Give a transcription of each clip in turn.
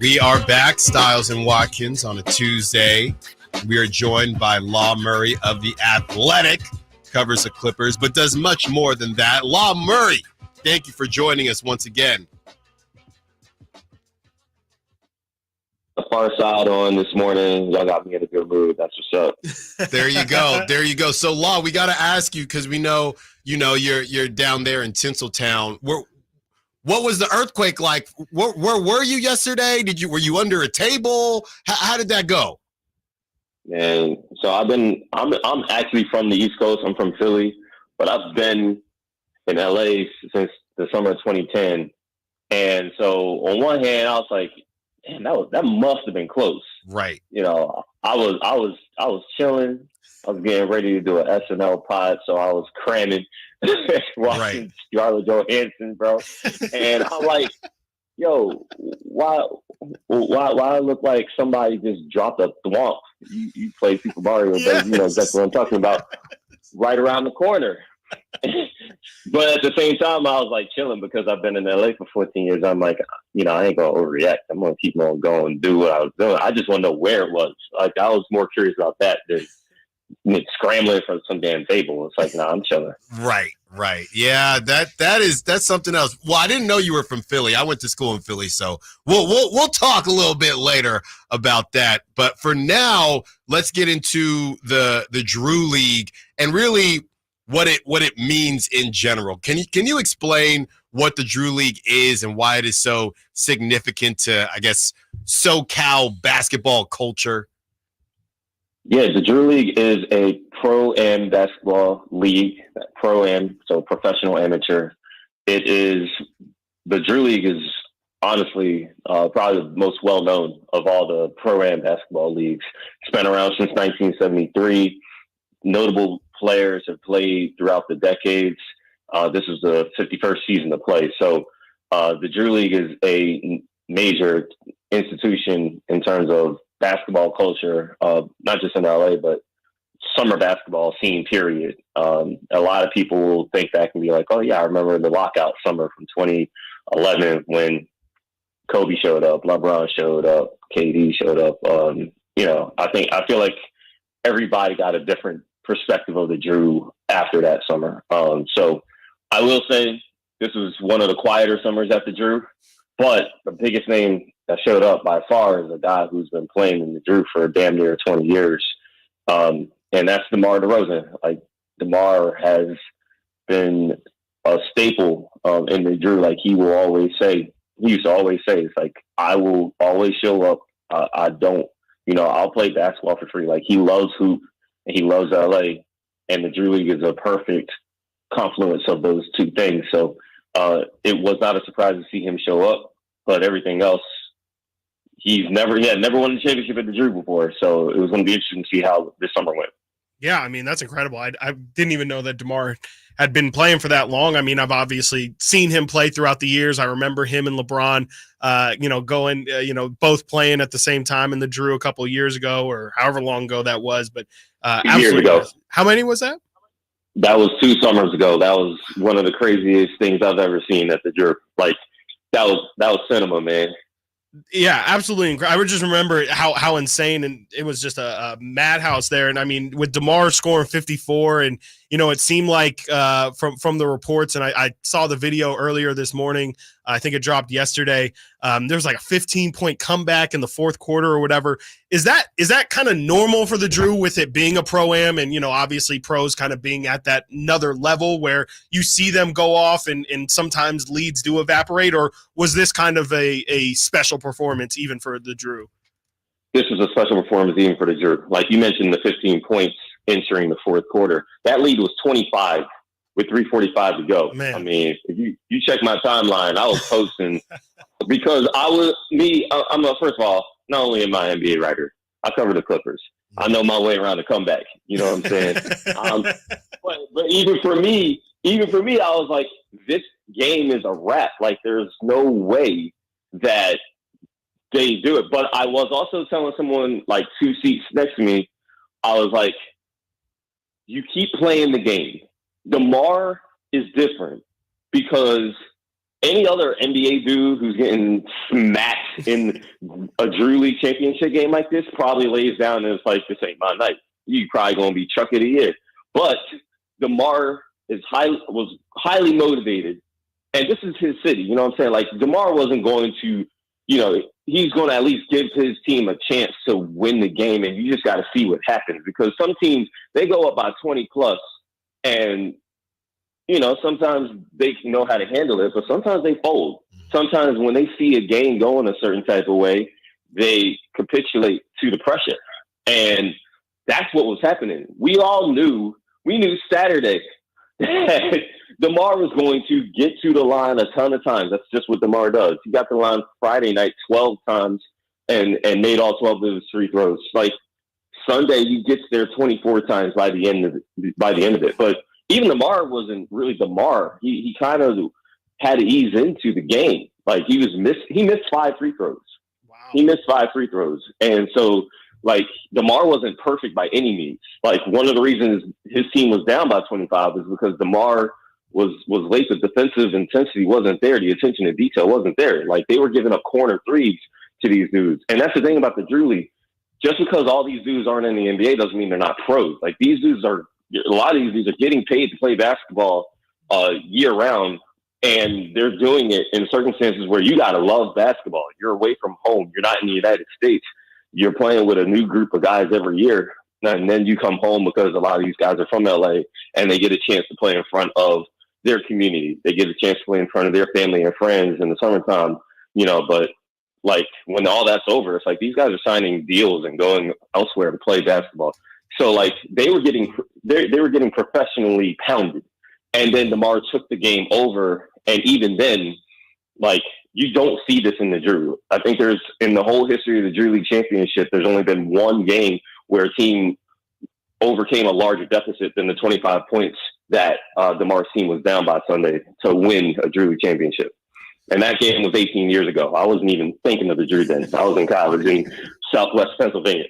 We are back, Stiles and Watkins, on a Tuesday. We are joined by Law Murray of The Athletic, covers the Clippers, but does much more than that. Law Murray, thank you for joining us once again. The far side on this morning. Y'all got me in a good mood. That's what's up. There you go. There you go. So, Law, we got to ask you because we know, you're down there in Tinseltown. What was the earthquake like? Where were you yesterday? Were you under a table? How did that go? Man, so I'm actually from the East Coast. I'm from Philly, but I've been in LA since the summer of 2010. And so on one hand, I was like, man, that must have been close. Right. I was chilling. I was getting ready to do an SNL pod, so I was cramming, watching Scarlett Johansson, bro. And I'm like, yo, why I look like somebody just dropped a thwomp? You play Super Mario, but you know exactly what I'm talking about. Right around the corner. But at the same time, I was like chilling because I've been in LA for 14 years. I'm like, I ain't gonna overreact. I'm gonna keep on going and do what I was doing. I just want to know where it was. Like, I was more curious about that than scrambling for some damn table. It's like, I'm chilling. Right. Yeah, that's something else. Well, I didn't know you were from Philly. I went to school in Philly, so we'll talk a little bit later about that. But for now, let's get into the Drew League and really what it means in general. Can you explain what the Drew League is and why it is so significant to, I guess, SoCal basketball culture? Yeah, the Drew League is a pro-am basketball league. Pro-am, so professional amateur. The Drew League is honestly probably the most well-known of all the pro-am basketball leagues. It's been around since 1973. Notable players have played throughout the decades. This is the 51st season to play. So the Drew League is a major institution in terms of basketball culture, not just in LA, but summer basketball scene, period. A lot of people will think back and be like, oh, yeah, I remember the lockout summer from 2011 when Kobe showed up, LeBron showed up, KD showed up. I feel like everybody got a different perspective of the Drew after that summer. So I will say this was one of the quieter summers at the Drew, but the biggest name that showed up by far is a guy who's been playing in the Drew for damn near 20 years. And that's DeMar DeRozan. Like, DeMar has been a staple in the Drew. Like, he used to always say, it's like, I will always show up. I'll play basketball for free. Like, he loves hoop and he loves LA, and the Drew League is a perfect confluence of those two things. So it was not a surprise to see him show up, but everything else, he had never won the championship at the Drew before. So it was going to be interesting to see how this summer went. Yeah, I mean, that's incredible. I didn't even know that DeMar had been playing for that long. I mean, I've obviously seen him play throughout the years. I remember him and LeBron, going, both playing at the same time in the Drew a couple of years ago or however long ago that was. But years ago. How many was that? That was 2 summers ago. That was one of the craziest things I've ever seen at the Drew. Like, that was cinema, man. Yeah, absolutely. I would just remember how insane, and it was just a madhouse there. And I mean, with DeMar scoring 54, and it seemed like from the reports, and I saw the video earlier this morning. I think it dropped yesterday. There was like a 15-point comeback in the fourth quarter or whatever. Is that kind of normal for the Drew with it being a pro-am and, obviously pros kind of being at that another level where you see them go off and sometimes leads do evaporate? Or was this kind of a special performance even for the Drew? This was a special performance even for the Drew. Like you mentioned, the 15 points entering the fourth quarter. That lead was 25 with 3:45 to go. Man. I mean, if you check my timeline, I was posting because I'm first of all, not only am I an NBA writer, I cover the Clippers. I know my way around the comeback. You know what I'm saying? But even for me, I was like, this game is a wrap. Like, there's no way that they do it. But I was also telling someone like 2 seats next to me, I was like, you keep playing the game. DeMar is different because any other NBA dude who's getting smacked in a Drew League championship game like this probably lays down and it's like, this ain't my night. You probably going to be Chuck of the Year. But DeMar was highly motivated. And this is his city. You know what I'm saying? Like, DeMar wasn't going to, he's going to at least give his team a chance to win the game. And you just got to see what happens. Because some teams, they go up by 20 plus and, sometimes they know how to handle it, but sometimes they fold. Sometimes when they see a game going a certain type of way, they capitulate to the pressure. And that's what was happening. We knew Saturday that DeMar was going to get to the line a ton of times. That's just what DeMar does. He got the line Friday night 12 times and made all 12 of his free throws. Like Sunday, he gets there 24 times by the end of it. But even DeMar wasn't really DeMar. He kind of had to ease into the game. Like he missed 5 free throws. Wow. He missed 5 free throws. And so like DeMar wasn't perfect by any means. Like one of the reasons his team was down by 25 is because DeMar was late. The defensive intensity wasn't there. The attention to detail wasn't there. Like they were giving up corner threes to these dudes. And that's the thing about the Drew League. Just because all these dudes aren't in the NBA doesn't mean they're not pros. Like a lot of these dudes are getting paid to play basketball year round. And they're doing it in circumstances where you got to love basketball. You're away from home. You're not in the United States. You're playing with a new group of guys every year. And then you come home because a lot of these guys are from LA and they get a chance to play in front of their community. They get a chance to play in front of their family and friends in the summertime, but like when all that's over, it's like these guys are signing deals and going elsewhere to play basketball. So like they were getting professionally pounded. And then DeMar took the game over. And even then, like, you don't see this in the Drew. I think in the whole history of the Drew League Championship, there's only been one game where a team overcame a larger deficit than the 25 points that DeMar's team was down by Sunday to win a Drew League Championship. And that game was 18 years ago. I wasn't even thinking of the Drew then. I was in college in Southwest Pennsylvania.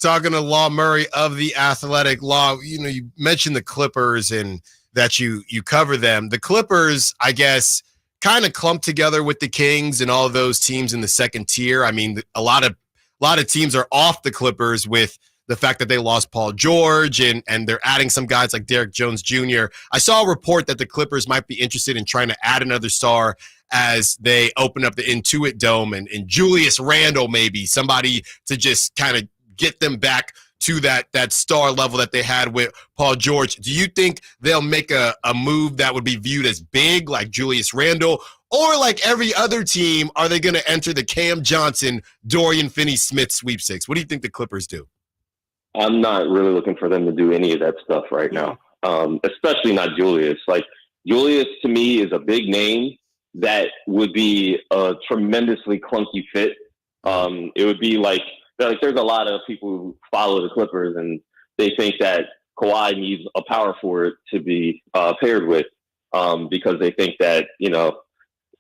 Talking to Law Murray of The Athletic. Law, you mentioned the Clippers and that you cover them. The Clippers, I guess, kind of clumped together with the Kings and all of those teams in the second tier. I mean, a lot of teams are off the Clippers with the fact that they lost Paul George and they're adding some guys like Derrick Jones Jr. I saw a report that the Clippers might be interested in trying to add another star as they open up the Intuit Dome and Julius Randle, maybe somebody to just kind of get them back to that star level that they had with Paul George. Do you think they'll make a move that would be viewed as big, like Julius Randle, or like every other team, are they going to enter the Cam Johnson, Dorian Finney-Smith sweepstakes? What do you think the Clippers do? I'm not really looking for them to do any of that stuff right now, especially not Julius. Like, Julius, to me, is a big name that would be a tremendously clunky fit. It would be like there's a lot of people who follow the Clippers and they think that Kawhi needs a power forward to be paired with because they think that,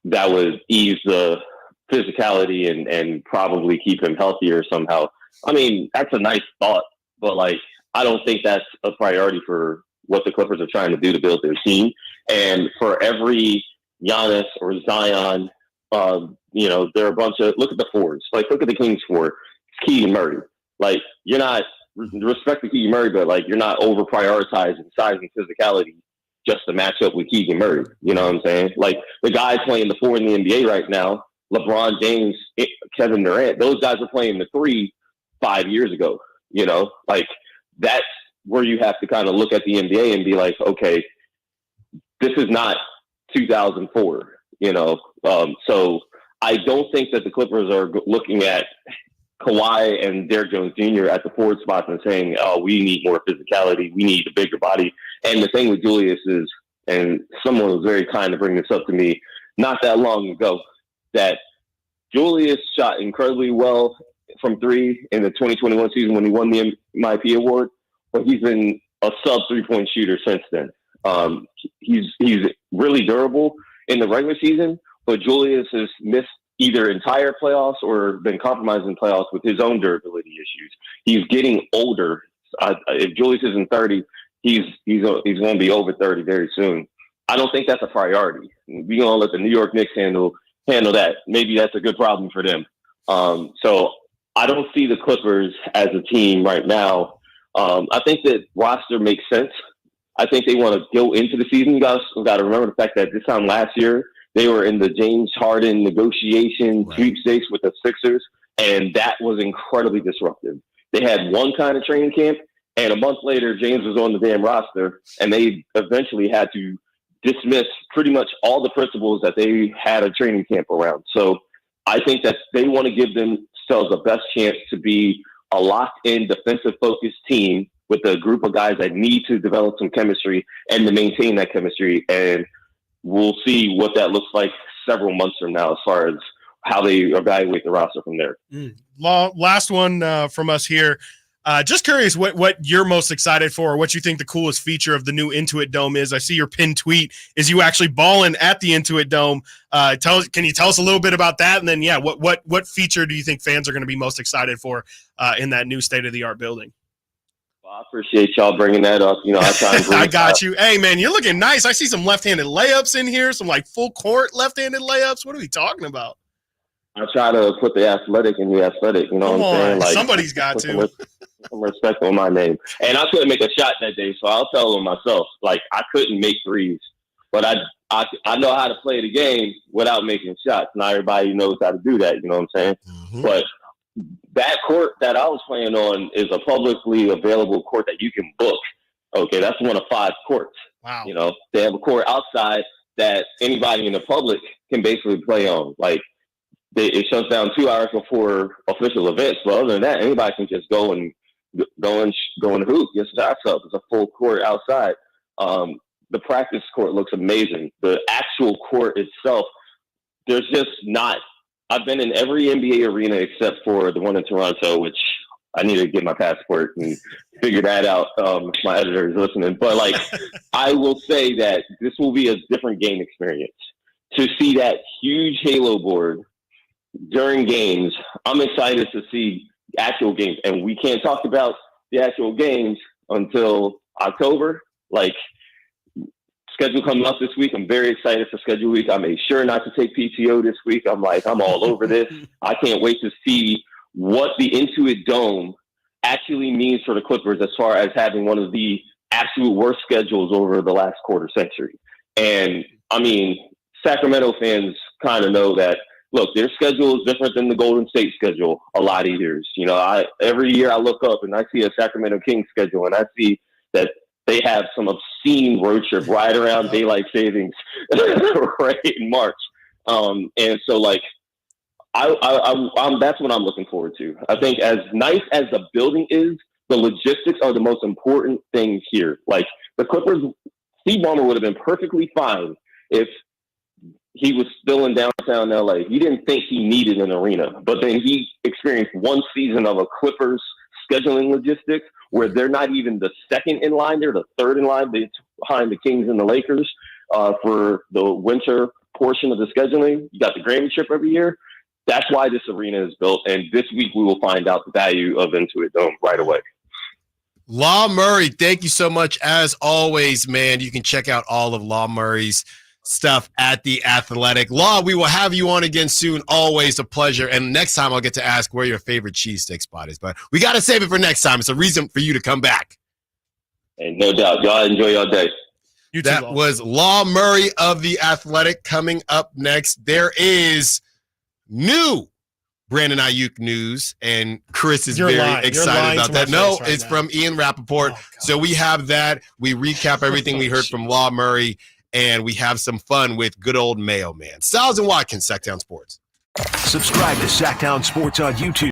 that would ease the physicality and probably keep him healthier somehow. I mean, that's a nice thought, but I don't think that's a priority for what the Clippers are trying to do to build their team. And for every Giannis or Zion, there are a bunch of, look at the fours, look at the Kings four. Keegan Murray. You're not respect to Keegan Murray, but you're not over prioritizing size and physicality just to match up with Keegan Murray. You know what I'm saying? The guys playing the 4 in the NBA right now, LeBron James, Kevin Durant, those guys were playing the 3 5 years ago. That's where you have to kind of look at the NBA and be like, okay, this is not 2004. So I don't think that the Clippers are looking at Kawhi and Derrick Jones Jr. at the forward spots and saying, oh, we need more physicality. We need a bigger body. And the thing with Julius is, and someone was very kind to bring this up to me not that long ago, that Julius shot incredibly well from 3 in the 2021 season when he won the MIP award, but he's been a sub 3-point shooter since then. He's really durable in the regular season, but Julius has missed either entire playoffs or been compromised in playoffs with his own durability issues. He's getting older. If Julius isn't 30, he's going to be over 30 very soon. I don't think that's a priority. We're going to let the New York Knicks handle handle that. Maybe that's a good problem for them. So I don't see the Clippers as a team right now. I think that roster makes sense. I think they want to go into the season. You guys got to remember the fact that this time last year, they were in the James Harden negotiation sweepstakes with the Sixers, and that was incredibly disruptive. They had one kind of training camp, and a month later, James was on the damn roster, and they eventually had to dismiss pretty much all the principles that they had a training camp around. So I think that they want to give themselves the best chance to be a locked-in, defensive-focused team with a group of guys that need to develop some chemistry and to maintain that chemistry. And we'll see what that looks like several months from now as far as how they evaluate the roster from there. Last one from us here. Just curious what you're most excited for, or what you think the coolest feature of the new Intuit Dome is. I see your pinned tweet is you actually balling at the Intuit Dome. Can you tell us a little bit about that? And then, what feature do you think fans are going to be most excited for in that new state-of-the-art building? Well, I appreciate y'all bringing that up. I try and I got you. Hey, man, you're looking nice. I see some left-handed layups in here, some like full court left-handed layups. What are we talking about? I try to put the athletic in the athletic. You know what I'm saying? Like, somebody's got to. Some respect on my name. And I couldn't make a shot that day, so I'll tell them myself. Like, I couldn't make threes, but I know how to play the game without making shots. Not everybody knows how to do that. You know what I'm saying? Mm-hmm. But that court that I was playing on is a publicly available court that you can book. Okay, that's one of 5 courts. Wow. They have a court outside that anybody in the public can basically play on. Like, it shuts down 2 hours before official events. But other than that, anybody can just go and hoop, get shots up. It's a full court outside. The practice court looks amazing. The actual court itself, there's just not. I've been in every NBA arena except for the one in Toronto, which I need to get my passport and figure that out. If my editor is listening, but I will say that this will be a different game experience. To see that huge Halo board during games, I'm excited to see actual games, and we can't talk about the actual games until October. Schedule coming up this week. I'm very excited for schedule week. I made sure not to take PTO this week. I'm all over this. I can't wait to see what the Intuit Dome actually means for the Clippers as far as having one of the absolute worst schedules over the last quarter century. And Sacramento fans kind of know that. Look, their schedule is different than the Golden State schedule a lot of years. Every year I look up and I see a Sacramento Kings schedule, and I see that they have some obscene road trip right around daylight savings right in March. And so, that's what I'm looking forward to. I think as nice as the building is, the logistics are the most important thing here. The Clippers, Steve Ballmer would have been perfectly fine if he was still in downtown LA. He didn't think he needed an arena, but then he experienced one season of a Clippers scheduling logistics where they're not even the second in line. They're the third in line behind the Kings and the Lakers for the winter portion of the scheduling. You got the Grammy trip every year. That's why this arena is built. And this week we will find out the value of Intuit Dome right away. Law Murray, thank you so much. As always, man, you can check out all of Law Murray's stuff at The Athletic. Law, we will have you on again soon. Always a pleasure. And next time I'll get to ask where your favorite cheesesteak spot is. But we got to save it for next time. It's a reason for you to come back. Hey, no doubt. Y'all enjoy your day. You too, that was Law Murray of The Athletic. Coming up next, there is new Brandon Ayuk news, and Chris is very excited about that. No, it's from Ian Rappaport. So we have that. We recap everything we heard from Law Murray, and we have some fun with good old Mayo Man. Stiles and Watkins, Sactown Sports. Subscribe to Sactown Sports on YouTube.